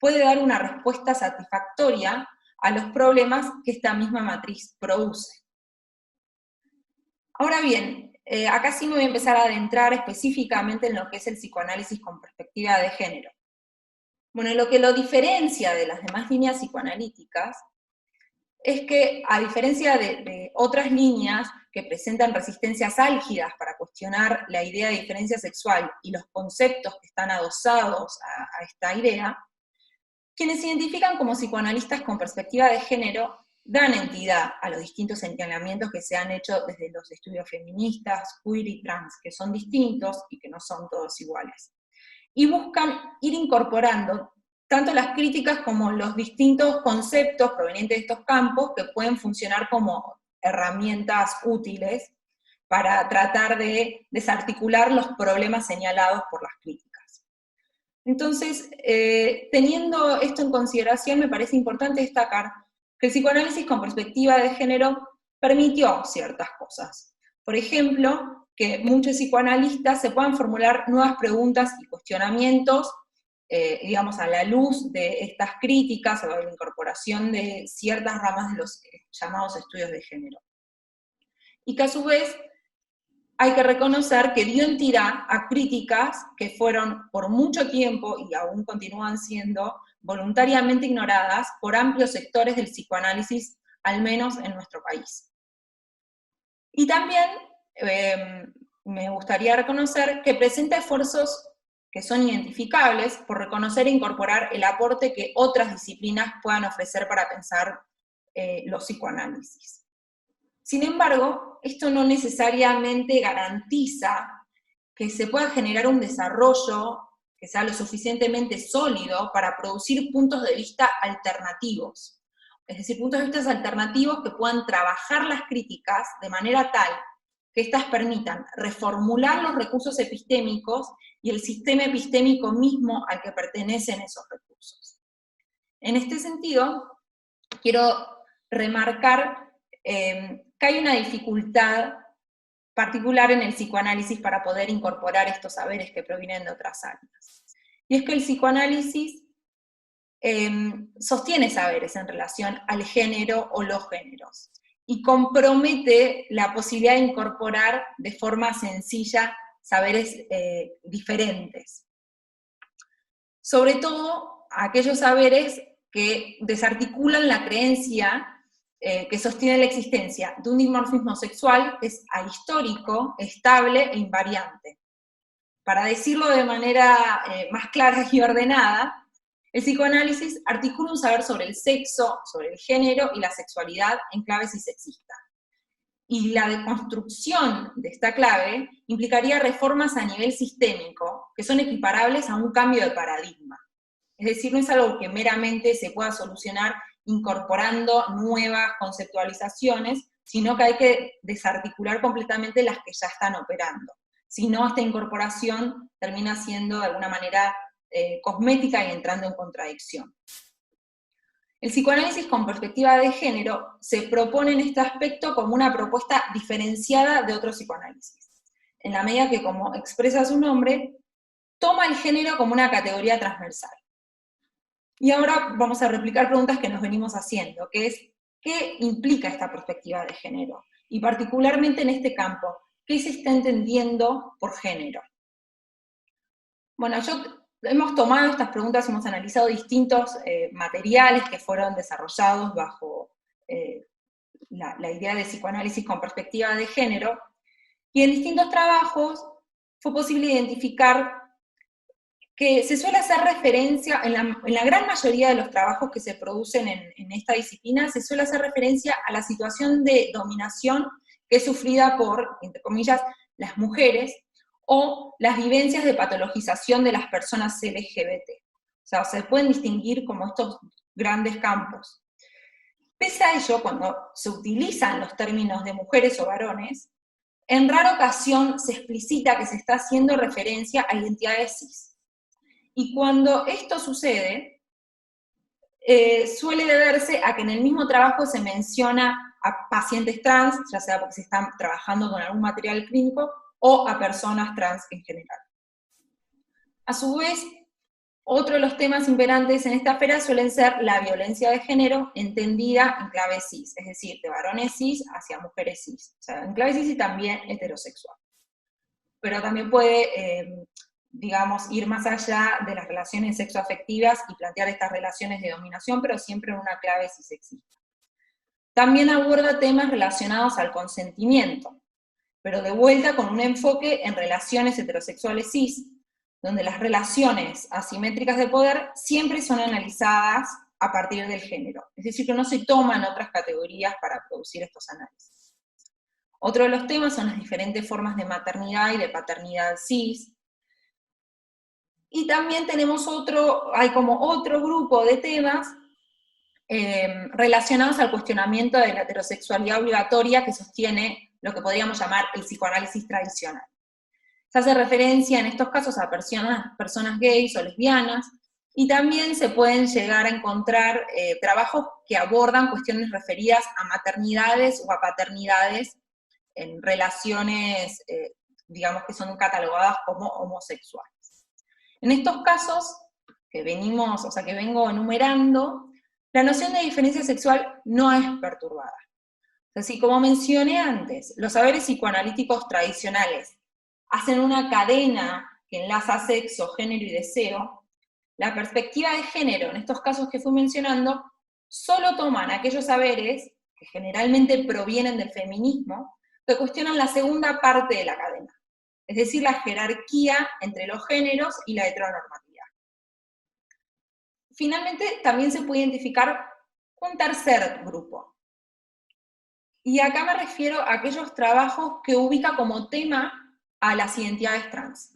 puede dar una respuesta satisfactoria a los problemas que esta misma matriz produce. Ahora bien, acá sí me voy a empezar a adentrar específicamente en lo que es el psicoanálisis con perspectiva de género. Bueno, lo que lo diferencia de las demás líneas psicoanalíticas es que, a diferencia de otras líneas que presentan resistencias álgidas para cuestionar la idea de diferencia sexual y los conceptos que están adosados a esta idea, quienes se identifican como psicoanalistas con perspectiva de género dan entidad a los distintos señalamientos que se han hecho desde los estudios feministas, queer y trans, que son distintos y que no son todos iguales. Y buscan ir incorporando tanto las críticas como los distintos conceptos provenientes de estos campos que pueden funcionar como herramientas útiles para tratar de desarticular los problemas señalados por las críticas. Entonces, teniendo esto en consideración, me parece importante destacar que el psicoanálisis con perspectiva de género permitió ciertas cosas. Por ejemplo, que muchos psicoanalistas se puedan formular nuevas preguntas y cuestionamientos, digamos, a la luz de estas críticas o de la incorporación de ciertas ramas de los llamados estudios de género. Y que a su vez hay que reconocer que dio entidad a críticas que fueron por mucho tiempo, y aún continúan siendo, voluntariamente ignoradas por amplios sectores del psicoanálisis, al menos en nuestro país. Y también me gustaría reconocer que presenta esfuerzos que son identificables por reconocer e incorporar el aporte que otras disciplinas puedan ofrecer para pensar los psicoanálisis. Sin embargo, esto no necesariamente garantiza que se pueda generar un desarrollo que sea lo suficientemente sólido para producir puntos de vista alternativos. Es decir, puntos de vista alternativos que puedan trabajar las críticas de manera tal que éstas permitan reformular los recursos epistémicos y el sistema epistémico mismo al que pertenecen esos recursos. En este sentido, quiero remarcar que hay una dificultad particular en el psicoanálisis para poder incorporar estos saberes que provienen de otras áreas. Y es que el psicoanálisis sostiene saberes en relación al género o los géneros, y compromete la posibilidad de incorporar de forma sencilla saberes diferentes. Sobre todo aquellos saberes que desarticulan la creencia que sostiene la existencia de un dimorfismo sexual que es ahistórico, estable e invariante. Para decirlo de manera más clara y ordenada, el psicoanálisis articula un saber sobre el sexo, sobre el género y la sexualidad en clave cisexista. Y la deconstrucción de esta clave implicaría reformas a nivel sistémico que son equiparables a un cambio de paradigma. Es decir, no es algo que meramente se pueda solucionar incorporando nuevas conceptualizaciones, sino que hay que desarticular completamente las que ya están operando. Si no, esta incorporación termina siendo de alguna manera cosmética y entrando en contradicción. El psicoanálisis con perspectiva de género se propone en este aspecto como una propuesta diferenciada de otro psicoanálisis, en la medida que, como expresa su nombre, toma el género como una categoría transversal. Y ahora vamos a replicar preguntas que nos venimos haciendo, que es, ¿qué implica esta perspectiva de género? Y particularmente en este campo, ¿qué se está entendiendo por género? Bueno, hemos tomado estas preguntas, hemos analizado distintos materiales que fueron desarrollados bajo la idea de psicoanálisis con perspectiva de género, y en distintos trabajos fue posible identificar que se suele hacer referencia, en la gran mayoría de los trabajos que se producen en esta disciplina, se suele hacer referencia a la situación de dominación que es sufrida por, entre comillas, las mujeres, o las vivencias de patologización de las personas LGBT. O sea, se pueden distinguir como estos grandes campos. Pese a ello, cuando se utilizan los términos de mujeres o varones, en rara ocasión se explicita que se está haciendo referencia a identidades cis. Y cuando esto sucede, suele deberse a que en el mismo trabajo se menciona a pacientes trans, ya sea porque se están trabajando con algún material clínico, o a personas trans en general. A su vez, otro de los temas imperantes en esta esfera suelen ser la violencia de género entendida en clave cis, es decir, de varones cis hacia mujeres cis, o sea, en clave cis y también heterosexual. Pero también puede, digamos, ir más allá de las relaciones sexoafectivas y plantear estas relaciones de dominación, pero siempre en una clave cisexista. También aborda temas relacionados al consentimiento, pero de vuelta con un enfoque en relaciones heterosexuales cis, donde las relaciones asimétricas de poder siempre son analizadas a partir del género. Es decir, que no se toman otras categorías para producir estos análisis. Otro de los temas son las diferentes formas de maternidad y de paternidad cis. Y también tenemos hay como otro grupo de temas relacionados al cuestionamiento de la heterosexualidad obligatoria que sostiene lo que podríamos llamar el psicoanálisis tradicional. Se hace referencia en estos casos a personas gays o lesbianas, y también se pueden llegar a encontrar trabajos que abordan cuestiones referidas a maternidades o a paternidades en relaciones, digamos, que son catalogadas como homosexuales. En estos casos que vengo enumerando, la noción de diferencia sexual no es perturbada. Así como mencioné antes, los saberes psicoanalíticos tradicionales hacen una cadena que enlaza sexo, género y deseo. La perspectiva de género, en estos casos que fui mencionando, solo toman aquellos saberes que generalmente provienen del feminismo, que cuestionan la segunda parte de la cadena, es decir, la jerarquía entre los géneros y la heteronormatividad. Finalmente, también se puede identificar un tercer grupo. Y acá me refiero a aquellos trabajos que ubica como tema a las identidades trans.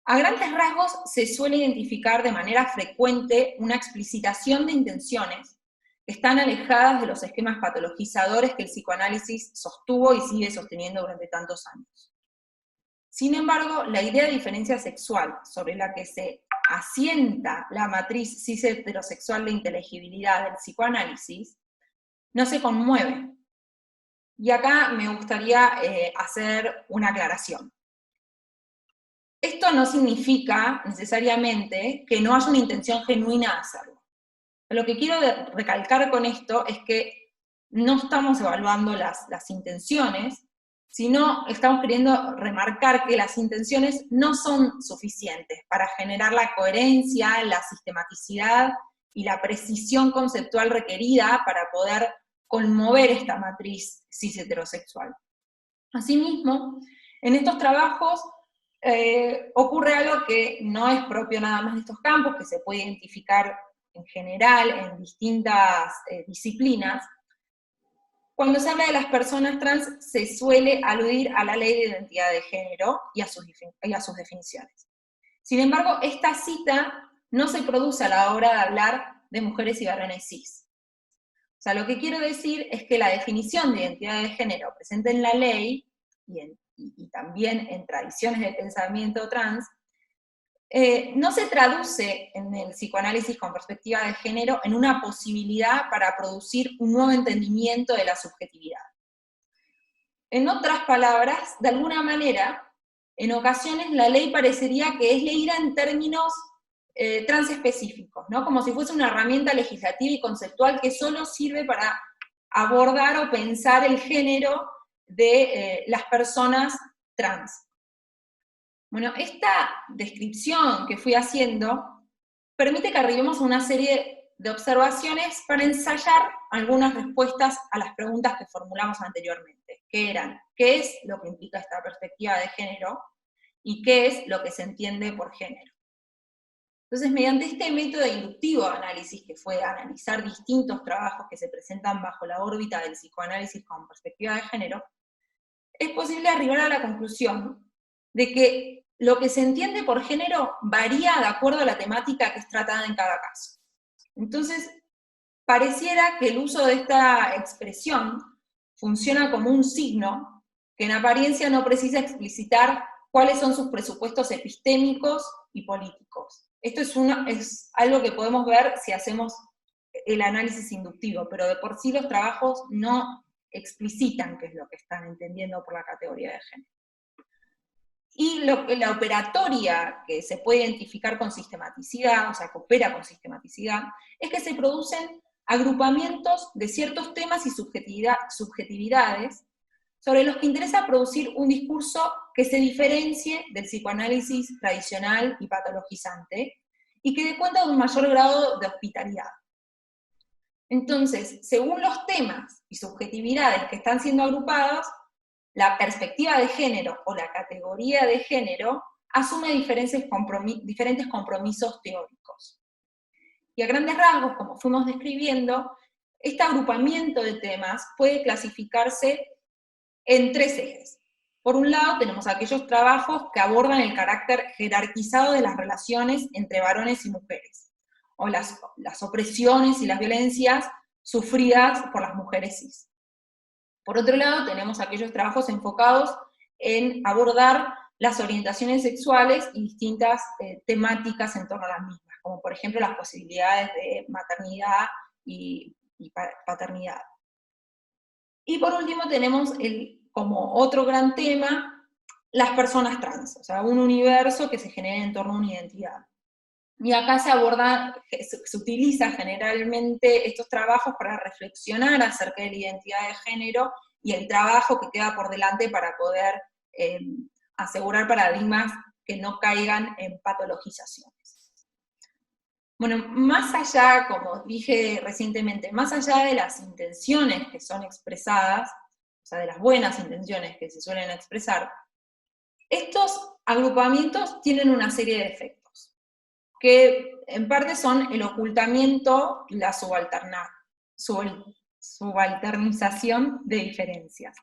A grandes rasgos se suele identificar de manera frecuente una explicitación de intenciones que están alejadas de los esquemas patologizadores que el psicoanálisis sostuvo y sigue sosteniendo durante tantos años. Sin embargo, la idea de diferencia sexual sobre la que se asienta la matriz cis-heterosexual de inteligibilidad del psicoanálisis no se conmueve. Y acá me gustaría hacer una aclaración. Esto no significa necesariamente que no haya una intención genuina de hacerlo. Lo que quiero recalcar con esto es que no estamos evaluando las intenciones, sino estamos queriendo remarcar que las intenciones no son suficientes para generar la coherencia, la sistematicidad y la precisión conceptual requerida para poder conmover esta matriz cis-heterosexual. Asimismo, en estos trabajos ocurre algo que no es propio nada más de estos campos, que se puede identificar en general en distintas disciplinas. Cuando se habla de las personas trans, se suele aludir a la ley de identidad de género y a sus definiciones. Sin embargo, esta cita no se produce a la hora de hablar de mujeres y varones cis. O sea, lo que quiero decir es que la definición de identidad de género presente en la ley, y también en tradiciones de pensamiento trans, no se traduce en el psicoanálisis con perspectiva de género en una posibilidad para producir un nuevo entendimiento de la subjetividad. En otras palabras, de alguna manera, en ocasiones la ley parecería que es leída en términos transespecíficos, ¿no? Como si fuese una herramienta legislativa y conceptual que solo sirve para abordar o pensar el género de las personas trans. Bueno, esta descripción que fui haciendo permite que arribemos a una serie de observaciones para ensayar algunas respuestas a las preguntas que formulamos anteriormente, que eran, ¿qué es lo que implica esta perspectiva de género? ¿Y qué es lo que se entiende por género? Entonces, mediante este método inductivo de análisis, que fue analizar distintos trabajos que se presentan bajo la órbita del psicoanálisis con perspectiva de género, es posible arribar a la conclusión de que lo que se entiende por género varía de acuerdo a la temática que es tratada en cada caso. Entonces, pareciera que el uso de esta expresión funciona como un signo que en apariencia no precisa explicitar cuáles son sus presupuestos epistémicos y políticos. Esto es algo que podemos ver si hacemos el análisis inductivo, pero de por sí los trabajos no explicitan qué es lo que están entendiendo por la categoría de género. Y la operatoria que se puede identificar con sistematicidad, o sea, que opera con sistematicidad, es que se producen agrupamientos de ciertos temas y subjetividades sobre los que interesa producir un discurso que se diferencie del psicoanálisis tradicional y patologizante, y que dé cuenta de un mayor grado de hospitalidad. Entonces, según los temas y subjetividades que están siendo agrupados, la perspectiva de género o la categoría de género asume diferentes compromisos teóricos. Y a grandes rasgos, como fuimos describiendo, este agrupamiento de temas puede clasificarse en tres ejes. Por un lado, tenemos aquellos trabajos que abordan el carácter jerarquizado de las relaciones entre varones y mujeres, o las opresiones y las violencias sufridas por las mujeres cis. Por otro lado, tenemos aquellos trabajos enfocados en abordar las orientaciones sexuales y distintas temáticas en torno a las mismas, como por ejemplo las posibilidades de maternidad y paternidad. Y por último tenemos como otro gran tema, las personas trans, o sea, un universo que se genera en torno a una identidad. Y acá se utiliza generalmente estos trabajos para reflexionar acerca de la identidad de género y el trabajo que queda por delante para poder asegurar paradigmas que no caigan en patologizaciones. Bueno, más allá, como dije recientemente, más allá de las intenciones que son expresadas, o sea, de las buenas intenciones que se suelen expresar, estos agrupamientos tienen una serie de efectos, que en parte son el ocultamiento y la subalternización de diferencias,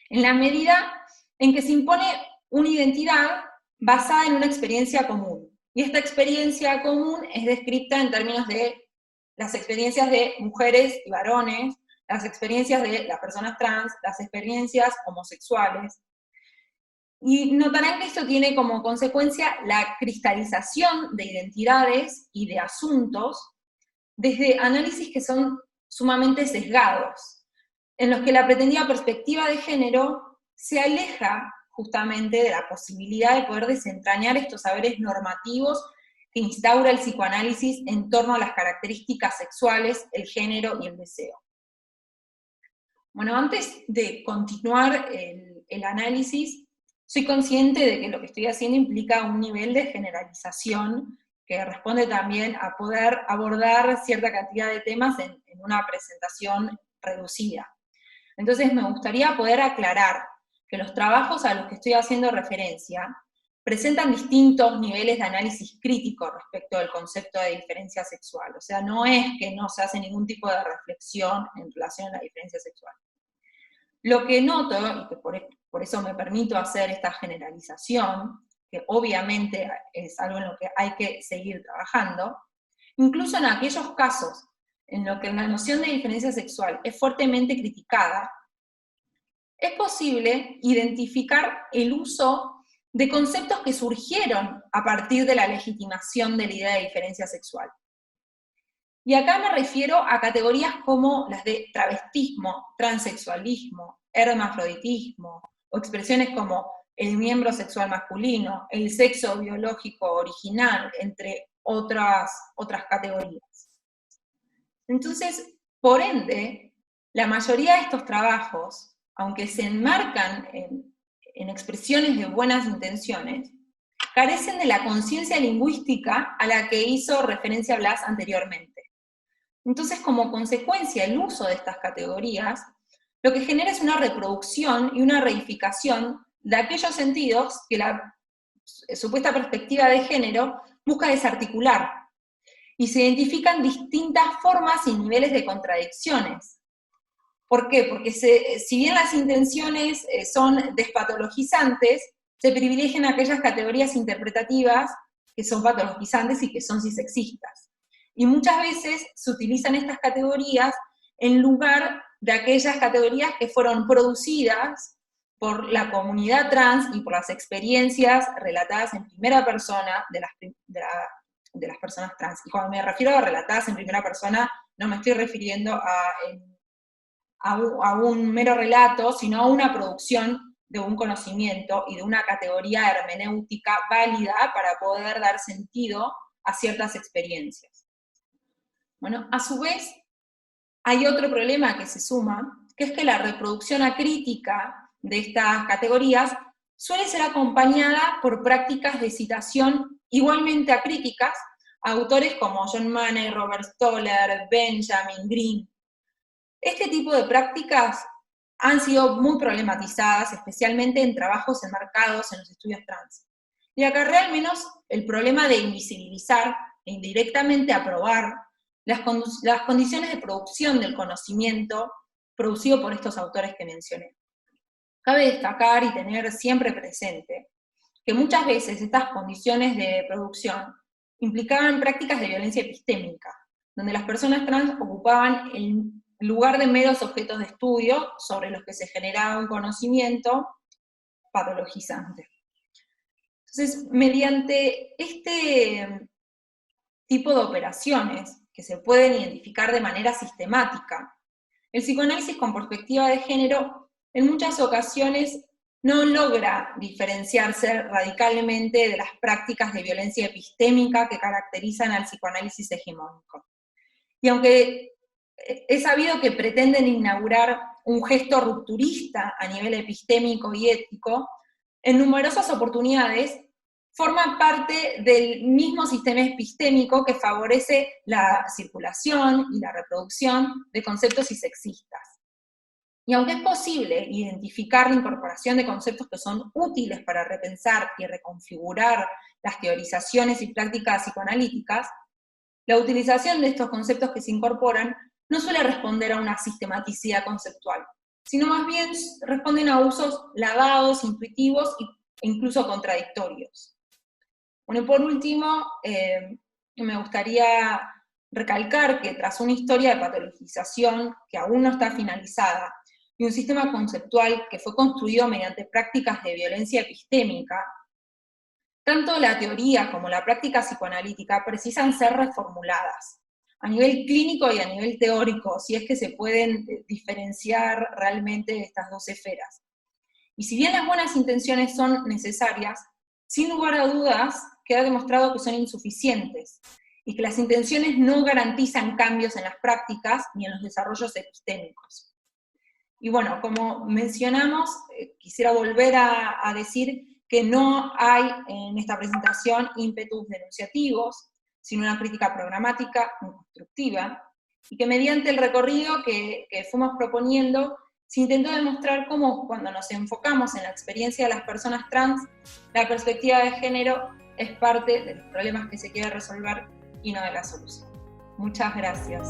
en la medida en que se impone una identidad basada en una experiencia común. Y esta experiencia común es descrita en términos de las experiencias de mujeres y varones, las experiencias de las personas trans, las experiencias homosexuales. Y notarán que esto tiene como consecuencia la cristalización de identidades y de asuntos desde análisis que son sumamente sesgados, en los que la pretendida perspectiva de género se aleja justamente de la posibilidad de poder desentrañar estos saberes normativos que instaura el psicoanálisis en torno a las características sexuales, el género y el deseo. Bueno, antes de continuar el análisis, soy consciente de que lo que estoy haciendo implica un nivel de generalización que responde también a poder abordar cierta cantidad de temas en una presentación reducida. Entonces me gustaría poder aclarar que los trabajos a los que estoy haciendo referencia presentan distintos niveles de análisis crítico respecto del concepto de diferencia sexual. O sea, no es que no se hace ningún tipo de reflexión en relación a la diferencia sexual. Lo que noto, y que por eso me permito hacer esta generalización, que obviamente es algo en lo que hay que seguir trabajando, incluso en aquellos casos en los que la noción de diferencia sexual es fuertemente criticada, es posible identificar el uso de conceptos que surgieron a partir de la legitimación de la idea de diferencia sexual. Y acá me refiero a categorías como las de travestismo, transexualismo, hermafroditismo, o expresiones como el miembro sexual masculino, el sexo biológico original, entre otras categorías. Entonces, por ende, la mayoría de estos trabajos, aunque se enmarcan en expresiones de buenas intenciones, carecen de la conciencia lingüística a la que hizo referencia Blas anteriormente. Entonces, como consecuencia, el uso de estas categorías lo que genera es una reproducción y una reificación de aquellos sentidos que la supuesta perspectiva de género busca desarticular, y se identifican distintas formas y niveles de contradicciones. ¿Por qué? Porque si bien las intenciones son despatologizantes, se privilegian aquellas categorías interpretativas que son patologizantes y que son cisexistas. Y muchas veces se utilizan estas categorías en lugar de aquellas categorías que fueron producidas por la comunidad trans y por las experiencias relatadas en primera persona de las personas trans. Y cuando me refiero a relatadas en primera persona, no me estoy refiriendo a un mero relato, sino a una producción de un conocimiento y de una categoría hermenéutica válida para poder dar sentido a ciertas experiencias. Bueno, a su vez, hay otro problema que se suma, que es que la reproducción acrítica de estas categorías suele ser acompañada por prácticas de citación igualmente acríticas a autores como John Money, Robert Stoller, Benjamin Green. Este tipo de prácticas han sido muy problematizadas, especialmente en trabajos enmarcados en los estudios trans. Y acarrea al menos el problema de invisibilizar e indirectamente aprobar las condiciones de producción del conocimiento producido por estos autores que mencioné. Cabe destacar y tener siempre presente que muchas veces estas condiciones de producción implicaban prácticas de violencia epistémica, donde las personas trans ocupaban el lugar de meros objetos de estudio sobre los que se generaba un conocimiento patologizante. Entonces, mediante este tipo de operaciones que se pueden identificar de manera sistemática, el psicoanálisis con perspectiva de género en muchas ocasiones no logra diferenciarse radicalmente de las prácticas de violencia epistémica que caracterizan al psicoanálisis hegemónico. Y aunque es sabido que pretenden inaugurar un gesto rupturista a nivel epistémico y ético, en numerosas oportunidades forman parte del mismo sistema epistémico que favorece la circulación y la reproducción de conceptos cisexistas. Y aunque es posible identificar la incorporación de conceptos que son útiles para repensar y reconfigurar las teorizaciones y prácticas psicoanalíticas, la utilización de estos conceptos que se incorporan no suele responder a una sistematicidad conceptual, sino más bien responden a usos lavados, intuitivos e incluso contradictorios. Bueno, y por último, me gustaría recalcar que tras una historia de patologización que aún no está finalizada, y un sistema conceptual que fue construido mediante prácticas de violencia epistémica, tanto la teoría como la práctica psicoanalítica precisan ser reformuladas, a nivel clínico y a nivel teórico, si es que se pueden diferenciar realmente estas dos esferas. Y si bien las buenas intenciones son necesarias, sin lugar a dudas queda demostrado que son insuficientes, y que las intenciones no garantizan cambios en las prácticas ni en los desarrollos epistémicos. Y bueno, como mencionamos, quisiera volver a decir que no hay en esta presentación ímpetus denunciativos, sino una crítica programática y constructiva, y que mediante el recorrido que fuimos proponiendo, se intentó demostrar cómo cuando nos enfocamos en la experiencia de las personas trans, la perspectiva de género es parte de los problemas que se quiere resolver y no de la solución. Muchas gracias.